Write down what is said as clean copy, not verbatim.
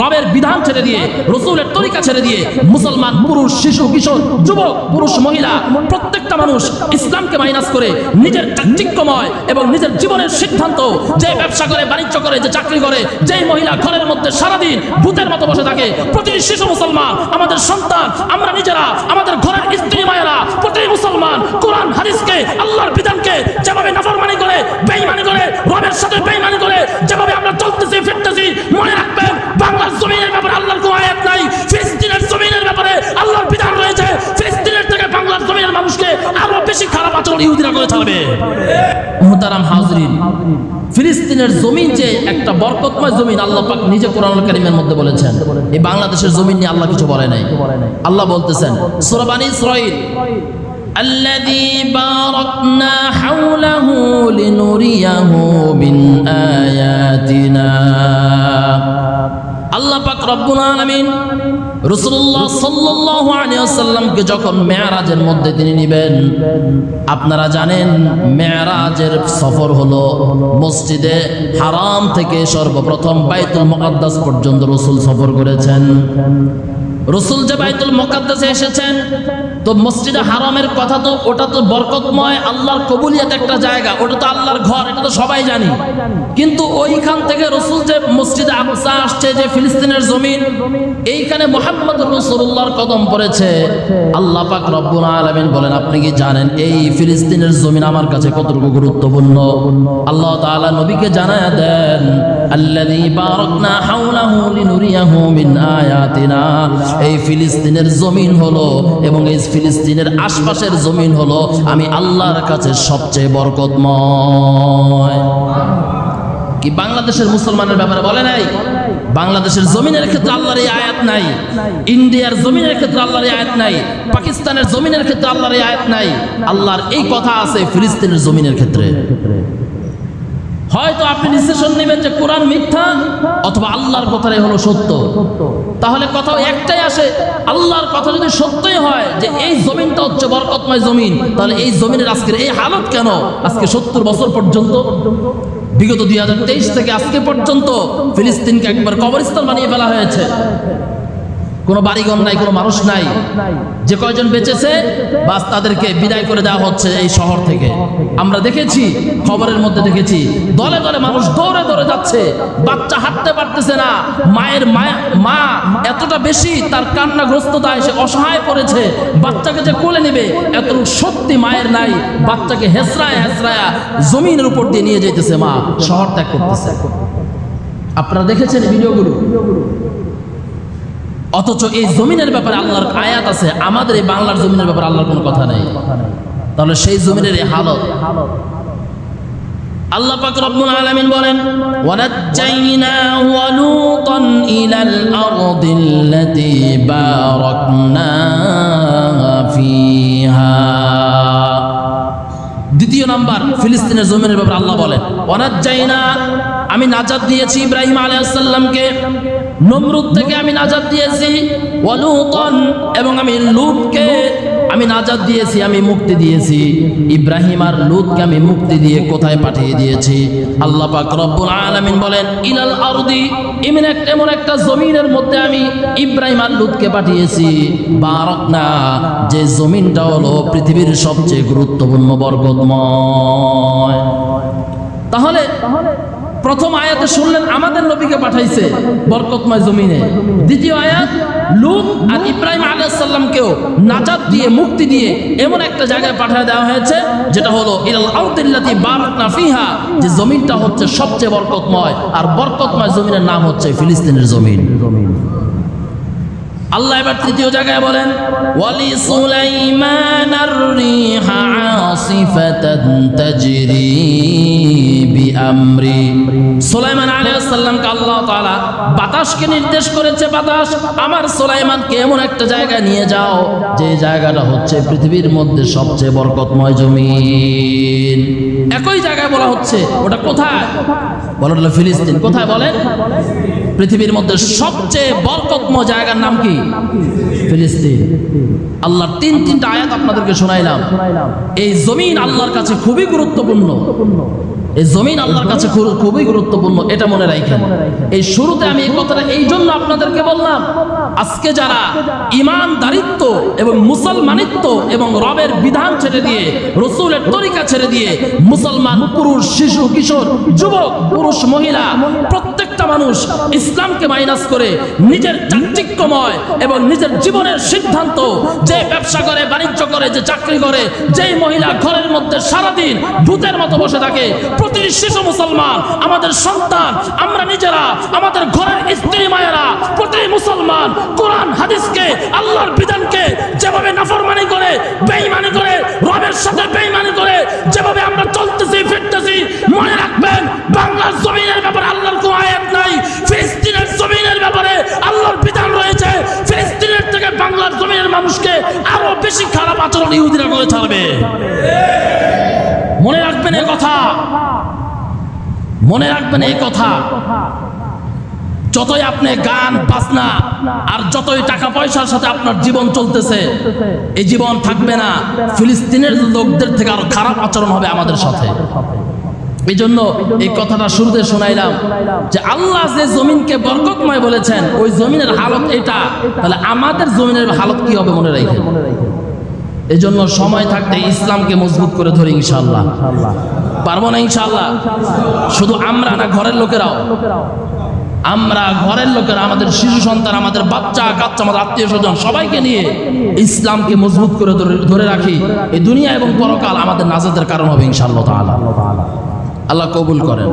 রবের বিধান ছেড়ে দিয়ে, রাসূলের তরিকা ছেড়ে দিয়ে মুসলমান পুরুষ, শিশু, কিশোর, যুবক, পুরুষ, মহিলা প্রত্যেকটা মানুষ ইসলামকে মাইনাস করে নিজের চাকচিক্যময় এবং নিজের জীবনের সিদ্ধান্ত, যে ব্যবসা করে, বাণিজ্য করে, যে চাকরি করে, যেই মহিলা ঘরের মধ্যে সারাদিন ভূতের মতো বসে থাকে, প্রতিটি শিশু মুসলমান, আমাদের সন্তান, আমরা নিজেরা, আমাদের ঘরের স্ত্রী মায়েরা, প্রতিটি মুসলমান কোরআন হাদিসকে, আল্লাহর বিধানকে যেভাবে নাফরমানি করে, বেঈমানি করে, রবের সাথে বেঈমানি করে যেভাবে আমরা চলতেছি ফিরতেছি, মনে রাখবেন বাংলার জমিনের ব্যাপারে আল্লাহর কোনো আয়াত নাই, ফিলিস্তিনের জমিনের ব্যাপারে আল্লাহর বিধান রয়েছে। ফিলিস্তিনের থেকে বাংলার জমিনের মানুষকে আরো বেশি খারাপ আচরণ ইহুদিরা করে চলবে। মুহতারাম হাজরিন, ফিলিস্তিনের জমিন যে একটা বরকতময় জমিন, আল্লাহ পাক নিজে কোরআনুল কারীমের মধ্যে বলেছেন। এই বাংলাদেশের জমিন নিয়ে আল্লাহ কিছু বলে নাই। আল্লাহ বলতেছেন সূরা বানী ইসরাঈল, الذي باركنا حوله لنريه من آياتنا। আল্লাহ পাক রব্বুল আলামিন রাসূলুল্লাহ সাল্লাল্লাহু আলাইহি ওয়াসাল্লামকে যখন মেরাজের মধ্যে তিনি নেবেন, আপনারা জানেন মেরাজের সফর হলো মসজিদে হারাম থেকে সর্বপ্রথম বাইতুল মুকাদ্দাস পর্যন্ত রাসূল সফর করেছেন। রাসূল যে বাইতুল মুকাদ্দাসে এসেছেন, তো মসজিদে হারামের কথা তো ওটা তো বরকতময়, আল্লাহর কবুলিয়ত একটা জায়গা, ওটা তো আল্লাহর ঘর, এটা তো সবাই জানি। কিন্তু ওইখান থেকে রাসূল যে মসজিদে আকসা আসছে, যে ফিলিস্তিনের জমিন, এইখানে মুহাম্মদুর রাসূলুল্লাহর কদম পড়েছে। আল্লাহ পাক রব্বুল আলামিন বলেন, আপনি কি জানেন এই ফিলিস্তিনের জমিন আমার কাছে কতটুকু গুরুত্বপূর্ণ? আল্লাহ তাআলা নবীকে জানায়া দেন, আল্লাযী বারাকনা হাওলাহু লিনুরিয়াহু মিন আয়াতিনা। এই ফিলিস্তিনের জমিন হলো এবং এই ফিলিস্তিনের আশপাশের জমিন হলো আমি আল্লাহর কাছে সবচেয়ে বরকতময়। কি বাংলাদেশের মুসলমানের ব্যাপারে বলে নাই? বাংলাদেশের জমিনের ক্ষেত্রে আল্লাহর এই আয়াত নাই, ইন্ডিয়ার জমিনের ক্ষেত্রে আল্লাহর এই আয়াত নাই, পাকিস্তানের জমিনের ক্ষেত্রে আল্লাহর এই আয়াত নাই। আল্লাহর এই কথা আছে ফিলিস্তিনের জমিনের ক্ষেত্রে। হয়তো আপনি ডিসিশন নেবেন যে কোরআন মিথ্যা অথবা আল্লাহর কথাই হলো সত্য। তাহলে কথা একটাই আসে, আল্লাহর কথা যদি সত্যই হয় যে এই জমিনটা হচ্ছে বরকতময় জমিন, তাহলে এই জমিনের আজকের এই হালত কেন? আজকে 70 বছর পর্যন্ত, বিগত 2023 থেকে আজকে পর্যন্ত ফিলিস্তিনকে একবার কবরস্থান বানিয়ে ফেলা হয়েছে। কোনো বাড়িঘর নাই, কোনো মানুষ নাই। যে কয়জন বেঁচেছে বাস তাদেরকে বিদায় করে দেওয়া হচ্ছে এই শহর থেকে। আমরা দেখেছি, খবরের মধ্যে দেখেছি, দলে দলে মানুষ দৌড়ে দৌড়ে যাচ্ছে, বাচ্চা হাঁটতে পারতেছে না। মায়ের মা এতটা বেশি তার কান্নাগ্রস্ততায় সে অসহায় পড়েছে, বাচ্চাকে যে কোলে নেবে এত শক্তি মায়ের নাই, বাচ্চাকে হেসরায় হেসরায়া জমিনের উপর দিয়ে নিয়ে যেতেছে, মা শহর ত্যাগ করতেছে। আপনারা দেখেছেন ভিডিওগুলো। অথচ এই জমিনের ব্যাপারে আল্লাহর আয়াত আছে, আমাদের এই বাংলার জমিনের ব্যাপারে আল্লাহর কোনো কথা নেই। তাহলে সেই জমিনের এই হালত। আল্লাহ পাক রব্বুল আলামিন বলেন, ওয়ানাজ্জাইনাহু ওয়া লূতান ইলাল আরদিল্লাতী বারাকনা ফিহা। দ্বিতীয় নাম্বার ফিলিস্তিনের জমিনের ব্যাপারে আল্লাহ বলেন, ওয়ানাজ্জাইনা, আমি নাজাত দিয়েছি ইব্রাহিম আলাইহিস সালামকে, নমরুদ থেকে আমি নাজাত দিয়েছি, ওয়া লূতান, এবং আমি লূতকে আমি নাজাত দিয়েছি, আমি মুক্তি দিয়েছি। ইব্রাহিম আর লূতকে আমি মুক্তি দিয়ে কোথায় পাঠিয়ে দিয়েছি? আল্লাহ পাক রব্বুল আলামিন বলেন, ইলাল আরদি, এমন একটা জমিনের মধ্যে আমি ইব্রাহিম আর লূতকে পাঠিয়েছি, বারাকনা, যে জমিনটা হলো পৃথিবীর সবচেয়ে গুরুত্বপূর্ণ বরকতময়। তাহলে প্রথম আয়াতে শুনলেন আমাদের নবীকে পাঠাইছে বরকতময় জমিনে। দ্বিতীয় আয়াত, লূত আর ইব্রাহিম আলাইহিস সালামকেও নাজাত দিয়ে, মুক্তি দিয়ে এমন একটা জায়গায় পাঠিয়ে দেওয়া হয়েছে যেটা হলো ইলাল আরদিল্লাতী বারাকনা ফিহা, যে জমিনটা হচ্ছে সবচেয়ে বরকতময়। আর বরকতময় জমিনের নাম হচ্ছে ফিলিস্তিনের জমিন। আল্লাহ এবার তৃতীয় জায়গায় বলেন, ওয়ালি সুলাইমানার রিহা আসিফাতান তাজরি বিআমরি। সুলাইমান আলাইহিস সালামকে আল্লাহ তাআলা বাতাসকে নির্দেশ করেছে, বাতাস আমার সুলাইমানকে এমন একটা জায়গায় নিয়ে যাও যে জায়গাটা হচ্ছে পৃথিবীর মধ্যে সবচেয়ে বরকতময় জমিন। একই জায়গায় বলা হচ্ছে, ওটা কোথায়? বলা হলো ফিলিস্তিন। কোথায় বলেন? পৃথিবীর মধ্যে সবচেয়ে বরকতময় জায়গার নাম কি? ফিলিস্তিন। আল্লাহর তিনটা আয়াত আপনাদেরকে শোনাইলাম। এই জমিন আল্লাহর কাছে খুবই গুরুত্বপূর্ণ। এই জমিন আল্লাহর কাছে খুবই গুরুত্বপূর্ণ, এটা মনে রাখেন। এই শুরুতে আমি এই কথাটা এই জন্য আপনাদেরকে বললাম, আজকে যারা ঈমানদারিত্ব এবং মুসলমানিত্ব এবং রবের বিধান ছেড়ে দিয়ে, রসুলের তরিকা ছেড়ে দিয়ে মুসলমান পুরুষ, শিশু, কিশোর, যুবক, পুরুষ, মহিলা প্রত্যেকটা মানুষ ইসলামকে মাইনাস করে নিজের চাকচিক্যময় এবং নিজের জীবনের সিদ্ধান্ত, যে ব্যবসা করে, বাণিজ্য করে, যে চাকরি করে, যেই মহিলা ঘরের মধ্যে সারাদিন ভূতের মতো বসে থাকে, প্রতিটি শিশু মুসলমান, আমাদের সন্তান, আমরা নিজেরা, আমাদের ঘরের স্ত্রী মায়েরা, প্রতিটি মুসলমান কোরআন হাদিসকে, আল্লাহর বিধানকে যেভাবে নাফরমানি করে, বেঈমানি করে, রবের সাথে বেঈমানি করে যেভাবে আমরা চলতেছি ফিরতেছি, মনে রাখবেন বাংলার জমিনের ব্যাপারে আল্লাহর কোনো আয়াত নাই, ফিলিস্তিনের জমিনের ব্যাপারে আল্লাহর বিধান রয়েছে। ফিলিস্তিনের থেকে বাংলার জমিনের মানুষকে আরো বেশি খারাপ আচরণ ইহুদিরা করে ছাড়বে। মনে রাখবেন এই কথা, মনে রাখবেন এই কথা। যতই আপনি গান বাজনা আর যতই টাকা পয়সার সাথে আপনার জীবন চলতেছে, এই জীবন থাকবে না। ফিলিস্তিনের লোকদের থেকে আরো খারাপ আচরণ হবে আমাদের সাথে। এই জন্য এই কথাটা শুরুতে শোনাইলাম যে আল্লাহ যে জমিনকে বরকতময় বলেছেন, ওই জমিনের হালত এটা, তাহলে আমাদের জমিনের হালত কি হবে মনে রাখেন। এই জন্য সময় থাকতে ইসলামকে মজবুত করে ধরি ইনশাআল্লাহ। পারবো না ইনশাআল্লাহ? শুধু আমরা না, ঘরের লোকেরাও, আমরা ঘরের লোকেরা, আমাদের শিশু সন্তান, আমাদের বাচ্চা কাচ্চা, আমাদের আত্মীয় স্বজন সবাইকে নিয়ে ইসলামকে মজবুত করে ধরে রাখি। এই দুনিয়া এবং পরকাল আমাদের নাজাতের কারণ হবে ইনশাআল্লাহ তাআলা। আল্লাহ কবুল করেন।